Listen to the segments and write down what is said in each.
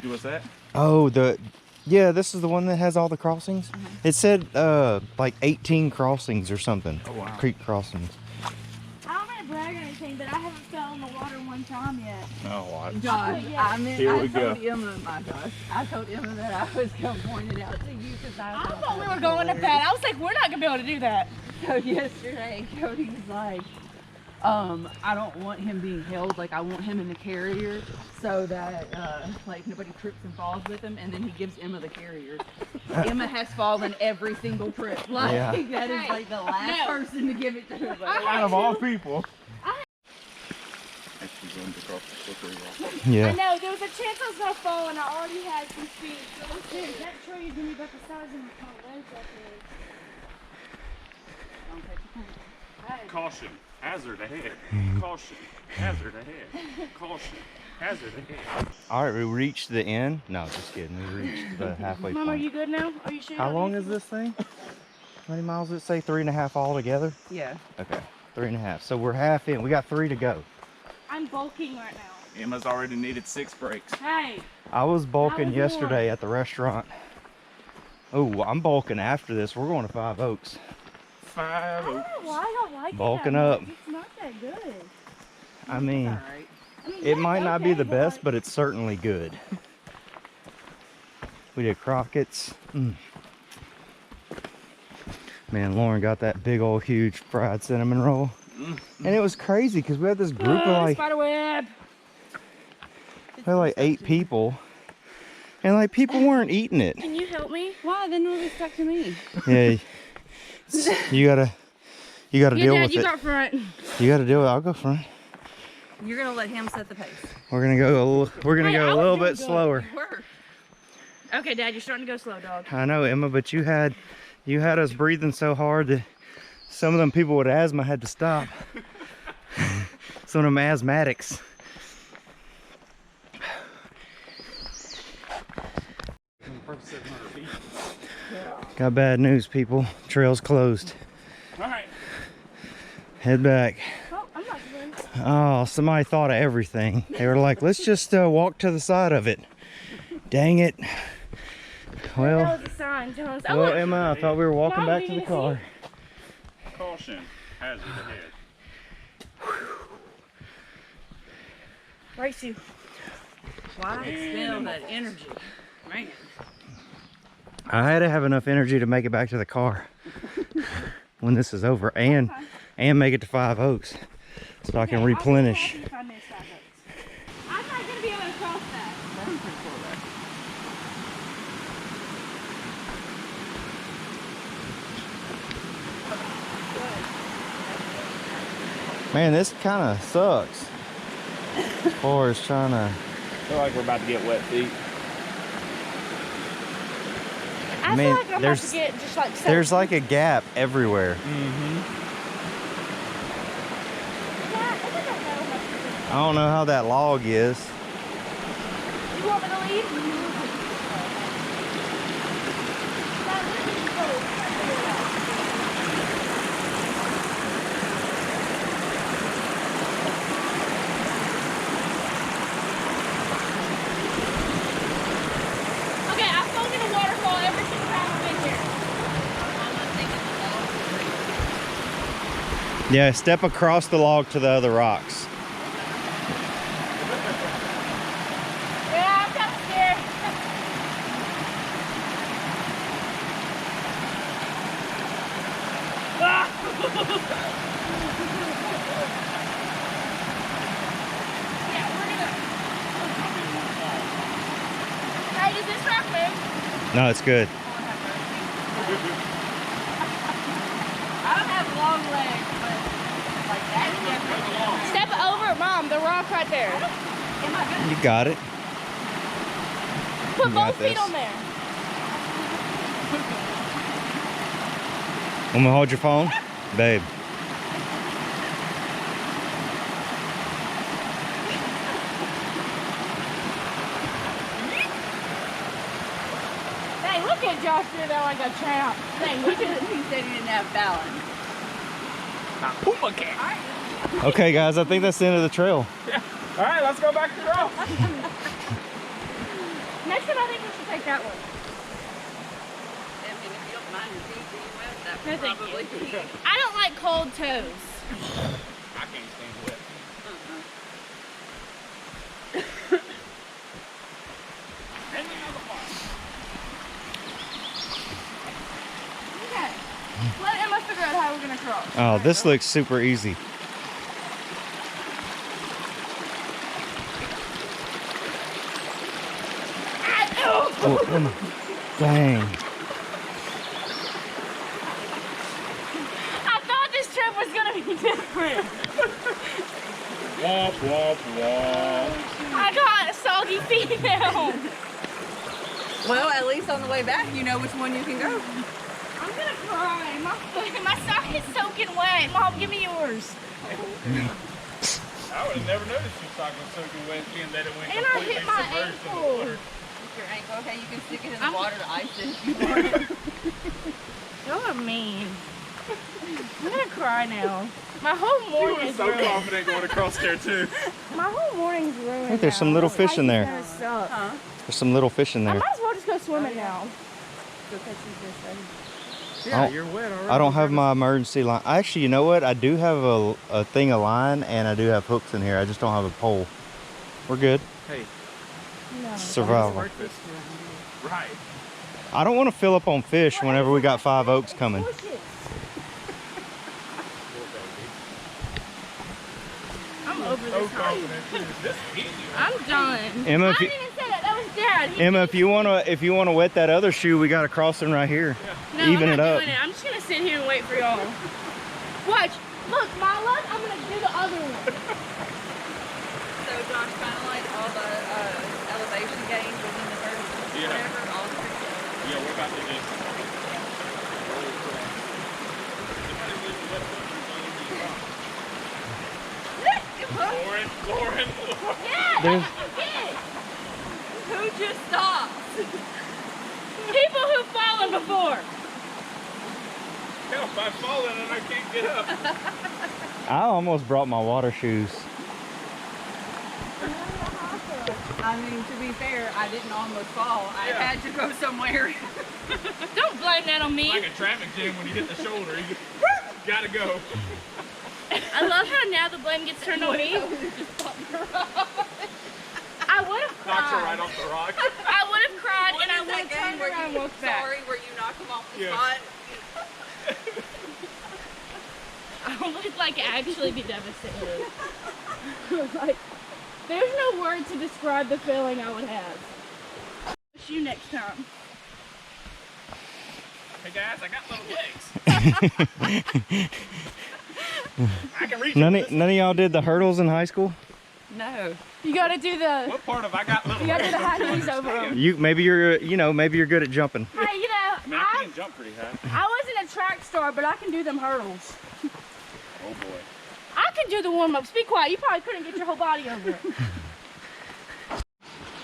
What's that? Oh, yeah, this is the one that has all the crossings. It said like 18 crossings or something. Oh, wow. Creek crossings. I don't want to brag or anything, but I haven't fell in the water one time yet. Oh, what? Josh, Here we go. I told Emma that I was going to point it out to you because I thought we were going to bed. I was like, we're not going to be able to do that. So yesterday, Cody was like, I don't want him being held, like I want him in the carrier so that like nobody trips and falls with him, and then he gives Emma the carrier. Emma has fallen every single trip. Like that is like the last person to give it to her. Out of all people. Yeah. I know, there was a chance I was going to fall and I already had some speed. So listen, that tree is going to be about the size of my legs up there. Caution, hazard ahead. Caution, hazard ahead. Caution, hazard ahead. All right, we reached the end. No, just kidding. We reached the halfway Mom, point. are you good now? Are you sure? How long is this thing? How many miles did it say? 3.5 altogether? Yeah. Okay, 3.5. So we're half in. We got 3 to go. I'm bulking right now. Emma's already needed 6 breaks. Hey. I was bulking was yesterday at the restaurant. Oh, I'm bulking after this. We're going to 5 Oaks. 5 I Oaks. don't know why I don't like Bulking it that up. much. It's not that good. I mean, All right. I mean, it might not be okay, the best, like, but it's certainly good. We did Crockett's. Man, Lauren got that big old huge fried cinnamon roll. And it was crazy because we had this group of like, spider web. we had like 8 people. And like people weren't eating it. Can you help me? Why? Then it'll be stuck to me. Yeah. You gotta deal with you it. got front. You gotta deal with it. I'll go front. You're gonna let him set the pace. We're gonna go a little bit slower. Okay, Dad, you're starting to go slow, dog. I know, Emma, but you had us breathing so hard that some of them people with asthma had to stop. Some of them asthmatics. Got bad news, people. Trail's closed. All right. Head back. Oh, I'm not doing. Oh, somebody thought of everything. They were like, let's just walk to the side of it. Dang it. Well, That was a sign. Telling us, well, Emma, I thought we were walking back to the car. Caution, hazard ahead. Race you. Why expel that energy? Man. I had to have enough energy to make it back to the car when this is over, and make it to 5 Oaks so I can replenish. I'm not gonna be able to cross that. Man, this kind of sucks as far as trying to. I feel like we're about to get wet feet. I feel like I'm about to get just like there's like a gap everywhere. I don't know how that log is. You want me to leave? Okay, I've spoken to waterfall every single time I've been here. Yeah, step across the log to the other rocks. Yeah, I'm kind of scared. Yeah, we're gonna. Hey, does this rock move? No, it's good. I don't have long legs, but like that. Step over, Mom. The rock right there. Am I good? You got it. Put You got both feet this. on there. Want me to hold your phone? Babe. Dang, look at Josh do that like a champ. Dang, he said he didn't have balance. Puma cat. Okay, guys, I think that's the end of the trail. All right, let's go back to the road. Next time I think we should take that one. And if you don't mind your feet being wet, that No, would thank probably you. be. I don't like cold toes. I can't stand wet. And another one. Okay. Let Emma figure out how we're gonna cross. Oh, this looks super easy. Oh, Emma. Dang. I thought this trip was gonna be different. Womp, womp, womp. I got soggy feet now. Well, at least on the way back, you know which one you can go. I'm gonna cry. My sock is soaking wet. Mom, give me yours. I would have never noticed your sock was soaking wet and that it went And I completely hit my submerged in the ankle. water. Your ankle, okay, you can stick it in the I'm- water to ice it if you want. Y'all are mean. I'm gonna cry now. My whole You morning were is so ruined. confident going across there too. My whole morning's ruined. I think there's some now. little This fish in life is there. gonna suck. Huh? There's some little fish in I there. might as well just go swimming now. Go catch these fish, baby. Yeah, Oh, you're wet already. I don't have my emergency line. Actually, you know what? I do have a thing of line and I do have hooks in here. I just don't have a pole. We're good. Hey, No. Survival. breakfast. Right. I don't want to fill up on fish whenever we got 5 oaks coming. Bushes. I'm over So this. confident too. This is easy. I'm done. Emma, I if you- didn't even say that. That was Dad. He- Emma, if you wanna wet that other shoe, we got a crossing right here. No, even I'm it not up. doing it. I'm just gonna sit here and wait for y'all. Watch. Look, my luck. I'm gonna do the other one. So, Josh, kind of like all the elevation gains within the first Yeah. whatever, all the Yeah, we're about to just. Lauren. Yeah, There's- that's what you get. Who just stopped? People who've fallen before. Help, I've fallen and I can't get up. I almost brought my water shoes. I mean, to be fair, I didn't almost fall. I Yeah. had to go somewhere. Don't blame that on me. Like a traffic jam when you hit the shoulder. You gotta go. I love how now the blame gets turned on me. I would have Knocks her right cried. off the rock. I would have cried What and I is would that have game turned where around and you walked back. sorry where you knock them off the Yeah. spot? I would like actually be devastated. Like, there's no word to describe the feeling I would have. See you next time. Hey guys, I got little legs. I can reach None them. of y'all did the hurdles in high school? No. You gotta do the What part of I got little you gotta do legs? the high knees over them. Maybe you're good at jumping. Hey, you know, I mean, I can jump pretty high. I wasn't a track star, but I can do them hurdles. Oh boy. I can do the warm-ups. Be quiet. You probably couldn't get your whole body over it.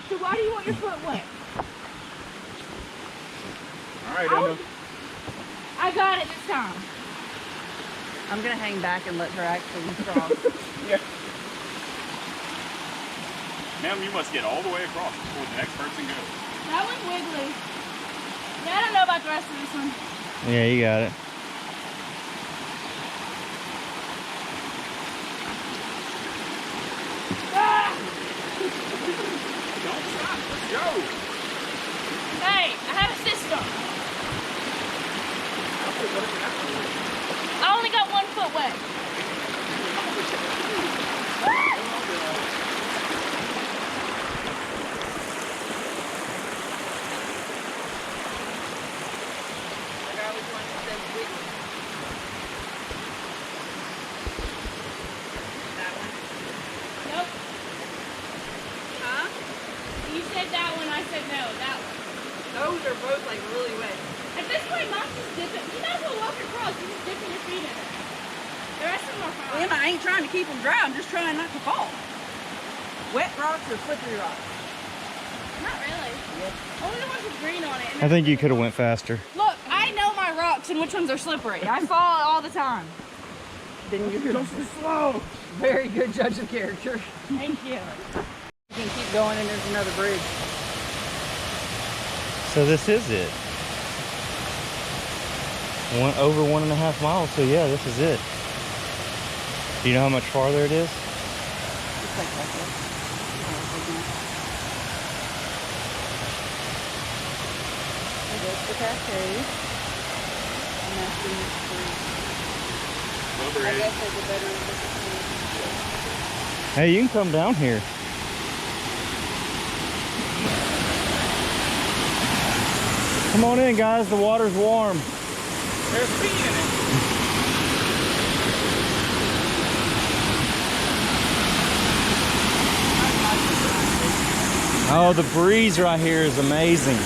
So why do you want your foot wet? All right, Emma. I got it this time. I'm going to hang back and let her actually cross. Yeah. Ma'am, you must get all the way across before the next person goes. That one's wiggly. Yeah, I don't know about the rest of this one. Yeah, you got it. Ah! Don't stop. Let's go. Hey, I have a system. I only got 1 foot wet. Nope. Huh? You said that one, I said no, that one. Those are both like really wet. At this point, mine's just dipping. You might as well walk across. You're just dipping your feet in it. The rest of them are fine. Emma, I ain't trying to keep them dry. I'm just trying not to fall. Wet rocks or slippery rocks? Not really. Only the ones with green on it. I think you could have went faster. Look, I know my rocks and which ones are slippery. I fall all the time. Then you're just slow. Very good judge of character. Thank you. You can keep going and there's another bridge. So this is it. Over 1.5 miles. So yeah, this is it. Do you know how much farther it is? It's like that. That's the Cascade. And that's the Meigs Creek. I guess there's a better Hey, you can come down here. Come on in, guys. The water's warm. There's feet in it. Oh, the breeze right here is amazing.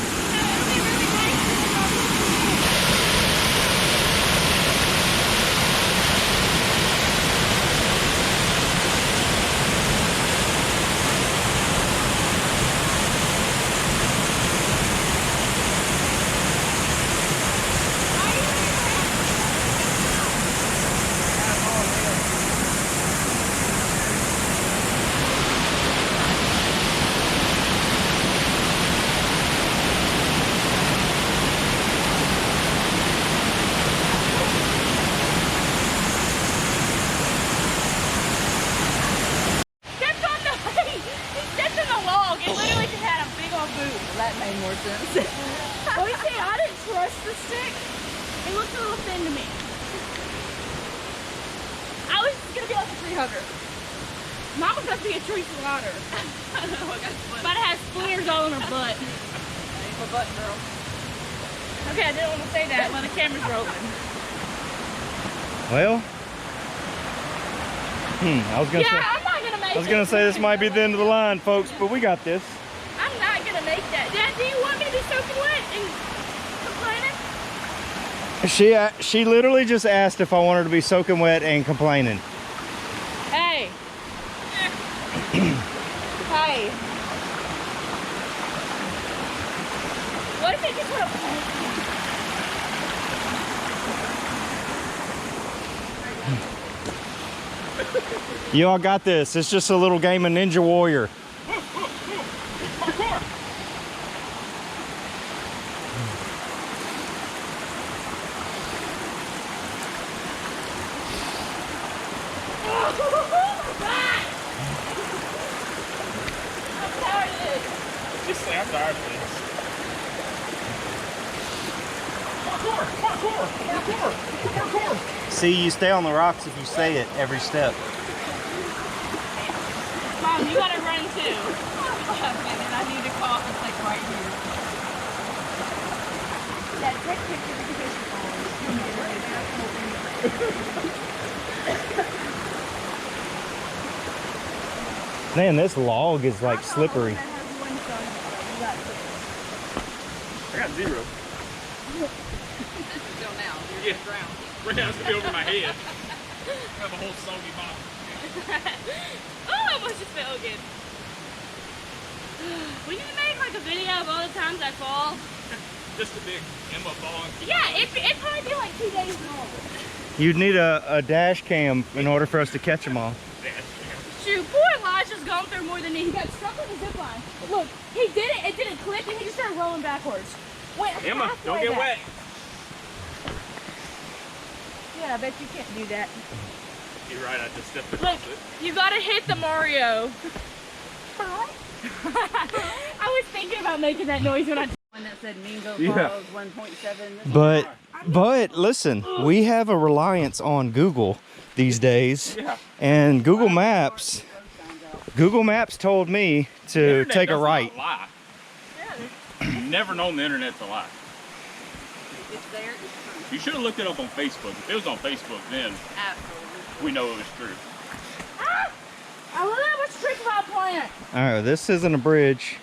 That made more sense. Well, you see, I didn't trust the stick. It looked a little thin to me. I was just gonna be like a tree hugger. Mom was gonna be a tree slider. But it has splinters all in her butt. Ain't my butt, girl. Okay, I didn't want to say that while the camera's rolling. Well, I was gonna say, I'm not gonna make it. I was gonna say this might be the end of the line, folks, but we got this. I'm not gonna make that. Dad, do you want me to be soaking wet and complaining? She literally just asked if I wanted to be soaking wet and complaining. Hey. Hey. What if it just would have... Y'all got this. It's just a little game of Ninja Warrior. Just say I'm tired of this. Parkour! See, you stay on the rocks if you say it every step. Mom, you gotta run too. And I need to cough. It's like right here. That take picture because Man, this log is like slippery. I got 0. This is still now. You're Yeah. drowned. Right now it's gonna be over my head. I have a whole soggy bottom. Oh, I must have felt good. We need to make like a video of all the times I fall. Just a big Emma falling. Yeah, it'd probably be like 2 days long. You'd need a dash cam in order for us to catch them all. Shoot, poor Elijah's gone through more than me. He got stuck on the zip line. Look, he did it didn't click, and he just started rolling backwards. Went Emma, halfway don't get back. wet. Yeah, I bet you can't do that. You're right, I just stepped Look, across it. you gotta hit the Mario. I was thinking about making that noise when I... One that said Mingo Yeah. Falls 1.7. But listen, we have a reliance on Google these days. Yeah. And Google Maps told me to Internet take a does right. not lie. Never known the internet to lie. It's there. It's true. You should have looked it up on Facebook. If it was on Facebook, then Absolutely. we know it was true. Ah! I love that much trick about plant. All right, this isn't a bridge.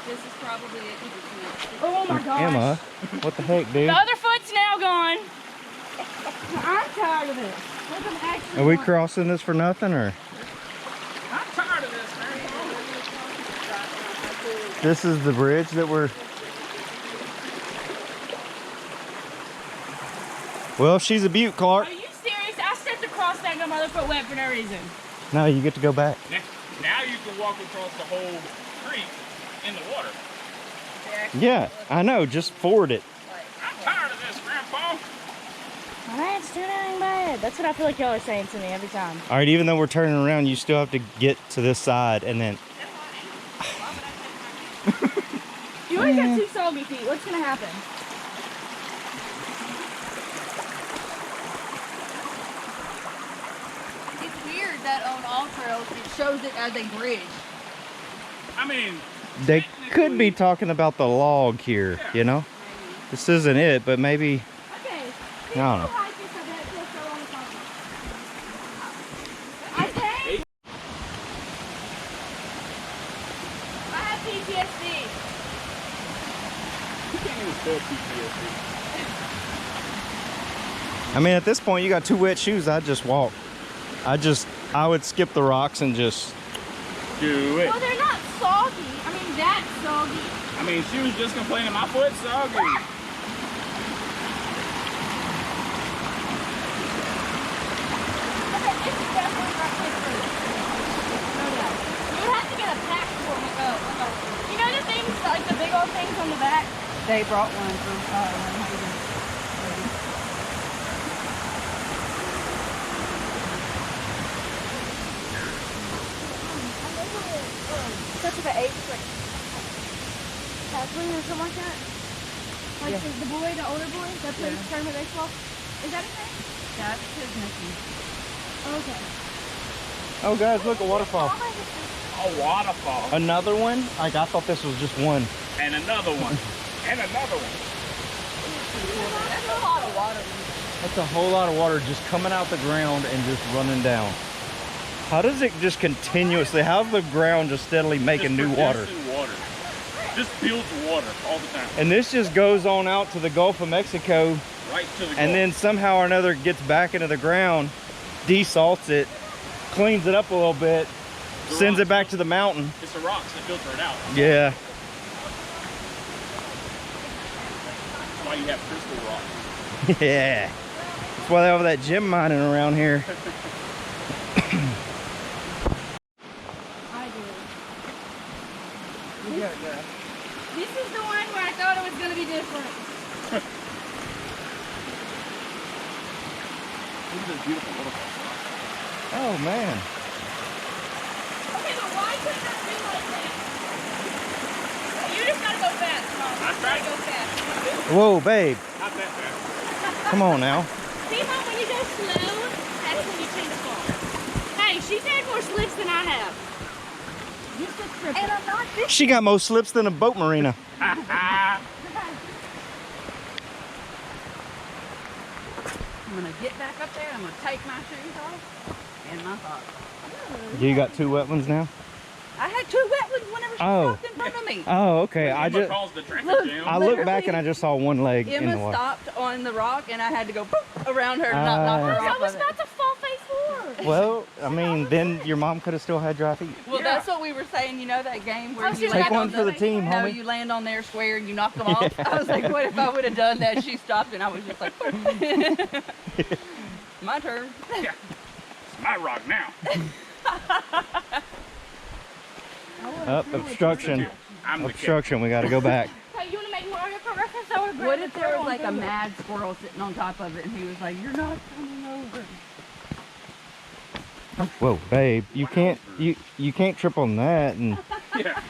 This is probably a Oh my gosh. Emma, what the heck, dude? The other foot's now gone. I'm tired of this. Look, I'm actually Are we gone. crossing this for nothing, or? I'm tired of this, man. This is the bridge that we're... Well, she's a beaut, Clark. Are you serious? I stepped across that and got my other foot wet for no reason. No, you get to go back. Now you can walk across the whole creek in the water. Yeah, I know. Just forward it. I'm tired of this, Grandpa. Alright, it's doing anything bad. That's what I feel like y'all are saying to me every time. All right, even though we're turning around, you still have to get to this side and then. You always got 2 soggy feet. What's gonna happen? It's weird that on AllTrails it shows it as a bridge. I mean, They could be talking about the log here, you know? This isn't it, but maybe. Okay. I don't know. Okay. I have PTSD. you can't even spell PTSD. I mean, at this point, you got 2 wet shoes. I'd just walk. I would skip the rocks and just. Do it. Well, they're not soggy. I mean, that's soggy. I mean, she was just complaining my foot's soggy. Okay, this is definitely not good for you. Okay. You would have to get a pack for me. You know the things, like the big old things on the back? They brought one from Hayden. Such like an age, like Kathleen or something like that. Like Yeah. the boy, the older boy that plays tournament baseball. Is that his name? That's his nephew. Okay. Oh, guys, look, a waterfall. A waterfall. Another one? Like, I thought this was just one. And another one. And another one. That's a lot of water. That's a whole lot of water just coming out the ground and just running down. How does it just continuously, how's the ground just steadily making new water? Producing water. Just builds water all the time. And this just goes on out to the Gulf of Mexico, Right to the and Gulf. then somehow or another gets back into the ground, desalts it, cleans it up a little bit, The sends it rocks back to the mountain. It's the rocks that filter it out. Yeah. That's why you have crystal rock. Yeah. That's why they have that gem mining around here. I do. This is the one where I thought it was going to be different. Look at this beautiful waterfall. Oh, man. Okay, but why couldn't that be like that? You just got to go fast, Mom. That's You right. gotta go fast. Whoa, babe. Not that fast. Come on now. See, Mom, when you go slow, that's when you tend to fall. Hey, she's had more slips than I have. Just a stripper. And I'm not this. She got more slips than a boat marina. I'm gonna get back up there. I'm gonna take my shoes off and my socks. You got 2 wet ones now? I had 2 wet ones whenever she stopped in front of me. Oh, okay. I Emma just calls the traffic Look. jam. I looked back and I just saw one leg in the Emma water. stopped on the rock and I had to go boop around her to not knock her I off was of it. about to fall face forward. Well, I mean, then your mom could have still had dry feet. Well, Yeah. that's what we were saying. You know that game where Oh, you so you Take land one on for the team, No, homie. you land on their square and you knock them off. I was like, what if I would have done that? She stopped and I was just like, my turn. Yeah. It's my rock now. Up, obstruction. I'm the cat. Obstruction. We got to go back. Hey, you want to make more of a reference? I would What if there was like a mad squirrel sitting on top of it and he was like, you're not coming over? Whoa, babe, you can't trip on that, and Yeah.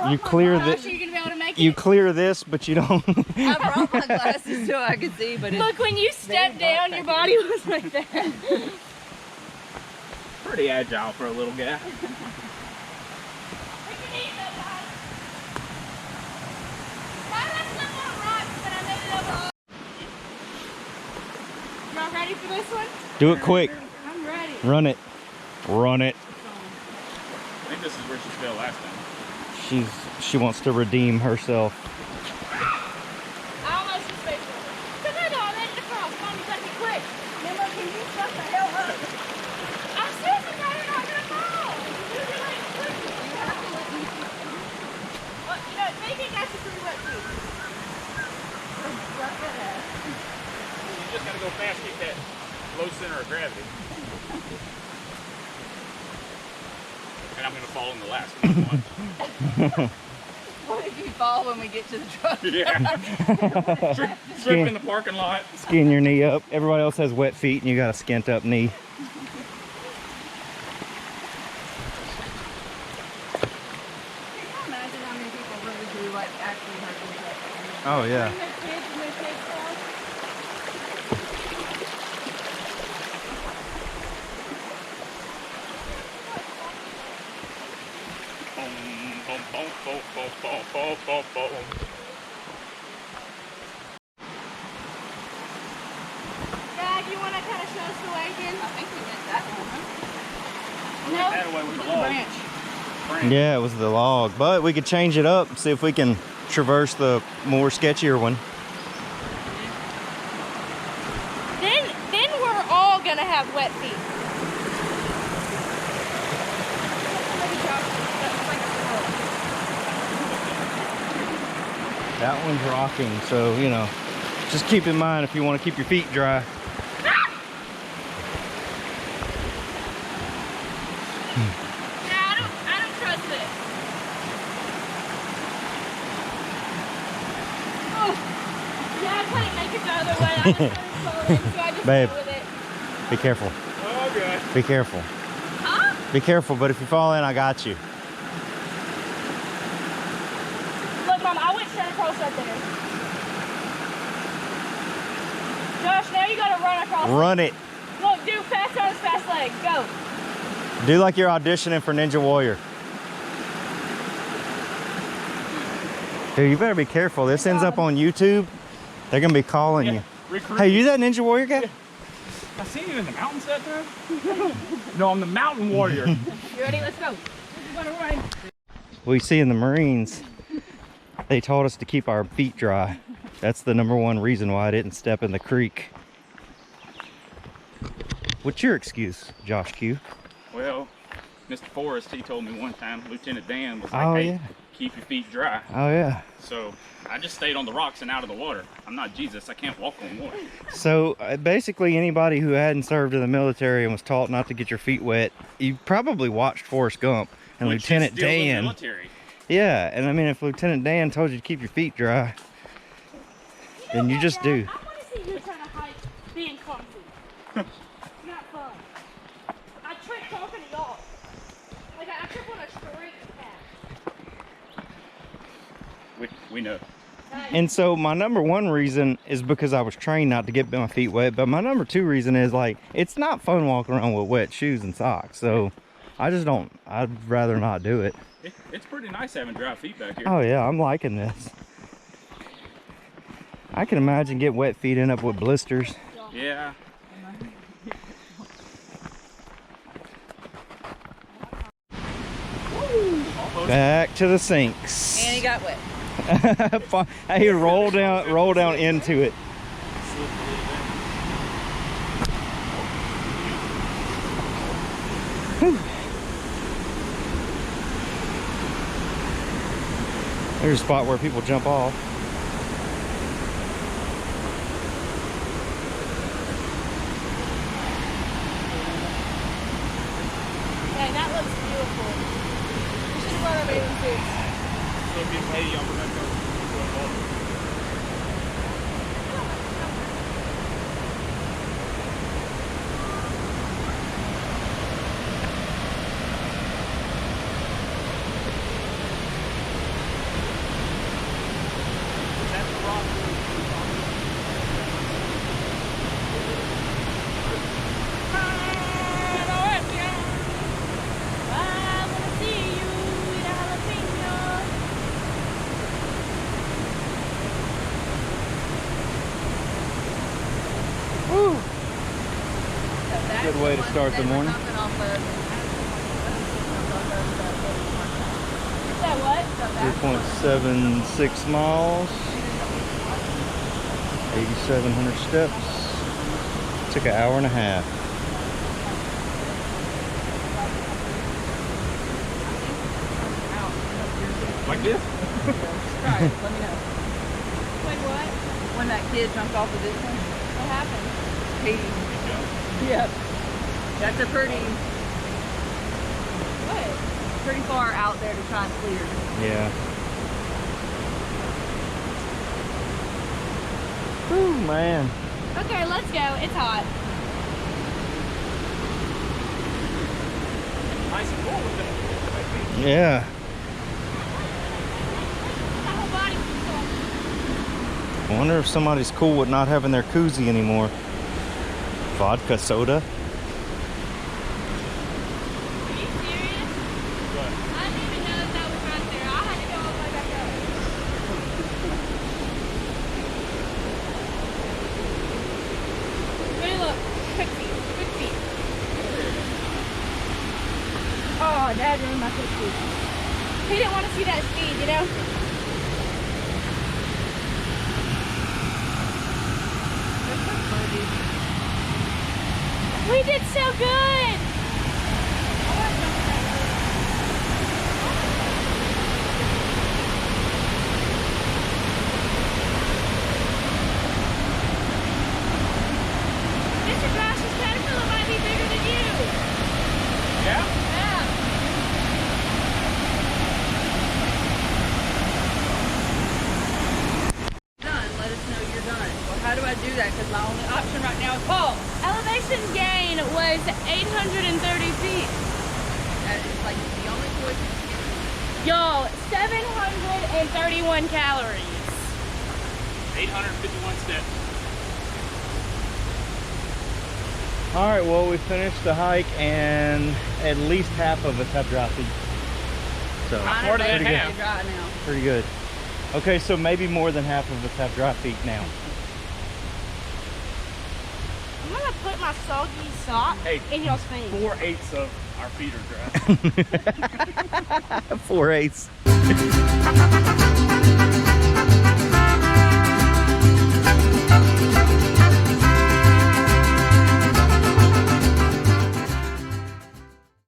you clear Are you the going to be able to make you it? clear this, but you don't. I brought my glasses so I could see, but it's Look, when you stepped down, your body was like that. Pretty agile for a little guy. Y'all ready for this one? Do it quick. I'm ready. Run it. Run it. I think this is where she fell last time. She wants to redeem herself. I almost just made it. Come on, I made it across. Mom, you gotta be quick. Remember, can you shut the hell up? I'm seriously not gonna fall. You're like, quick. You have to let me. Well, you know, maybe it got you pretty wet too. You just gotta go fast, get that low center of gravity. And I'm gonna fall in the last one. What if you fall when we get to the truck? Yeah. Trip in the parking lot. Skiing your knee up. Everybody else has wet feet and you got a skint up knee. Can you imagine how many people really do like actually hurt themselves? Oh yeah. Bring their kids and their kids stuff. Boom, boom, boom, boom, boom, boom, boom, boom, boom. Dad, you want to kind of show us the way again? I think we missed that one, huh? We went that way with the log. Branch. Branch. Yeah, it was the log, but we could change it up, see if we can traverse the more sketchier one. Then we're all gonna have wet feet. That one's rocking, so you know, just keep in mind if you want to keep your feet dry. I don't trust this. Oh, yeah, I couldn't make it the other way. I just started falling, so I just Babe. went with it. Be careful. Oh, good. Be careful. Huh? Be careful, but if you fall in, I got you. Look, Mom, I went straight across right there. Josh, now you gotta run across. Run it. Look, do fast arms, fast legs. Go. Do like you're auditioning for Ninja Warrior. Dude, you better be careful. This ends up on YouTube. They're gonna be calling you. Recruit. Hey, you that Ninja Warrior guy? I seen you in the mountains that time. No, I'm the mountain warrior. You ready? Let's go. We're gonna run. We see in the Marines, they told us to keep our feet dry. That's the #1 reason why I didn't step in the creek. What's your excuse, Josh Q? Well, Mr. Forrest, he told me one time, Lieutenant Dan was like, Oh, hey, yeah. keep your feet dry. Oh yeah. So I just stayed on the rocks and out of the water. I'm not Jesus. I can't walk on water. So basically anybody who hadn't served in the military and was taught not to get your feet wet, you probably watched Forrest Gump and Which is Lieutenant still the Dan. military. Yeah, and I mean if Lieutenant Dan told you to keep your feet dry, then you just do. I want to see you trying to hike being comfy. Not fun. I tripped talking to y'all. Like I tripped on a straight path. We know. And so my #1 reason is because I was trained not to get my feet wet, but my #2 reason is like it's not fun walking around with wet shoes and socks. So I just don't. I'd rather not do it. It's pretty nice having dry feet back here. Oh yeah, I'm liking this. I can imagine getting wet feet end up with blisters. Yeah. Back to the sinks. And he got wet. Hey, roll down into it. Whew. There's a spot where people jump off. Hey, that looks beautiful. We should run our bathing suits. So if you pay, y'all gonna go to the water. I wanna see you eat a jalapeno. Woo. That's Good way to the one start that the they were morning. dumping off of. Is that what? 3.76 miles. 8,700 steps. Took an hour and a half. Like this? Try it. Let me know. Wait, what? When that kid jumped off of this one, What happened? Katie. Yep. That's a What? pretty far out there to try and clear. Yeah. Ooh, man. Okay, let's go. It's hot. Nice and cool with it. Yeah. My whole body was I wonder if somebody's cool with not having their koozie anymore. Vodka soda. Are you serious? But I didn't even know that was right there. I had to go all the way back up. Ready, look. Quick feet. Quick feet. Oh, Dad ruined my quick feet. He didn't want to see that speed, you know? We did so good! Mr. Josh's caterpillar might be bigger than you. yeah. Yeah. Done. Let us know you're done. Well, how do I do that? Because my only option right now is pause. Elevation gain was 830 feet. That is like the only choice. Y'all, 731 calories. 851 steps. All right, well, we finished the hike and at least half of us have dry feet. So, How far do they pretty good. have? Dry now. Pretty good. Okay, so maybe more than half of us have dry feet now. I'm gonna put my soggy sock Hey, in your face. 4/8 of our feet are dry. 4/8.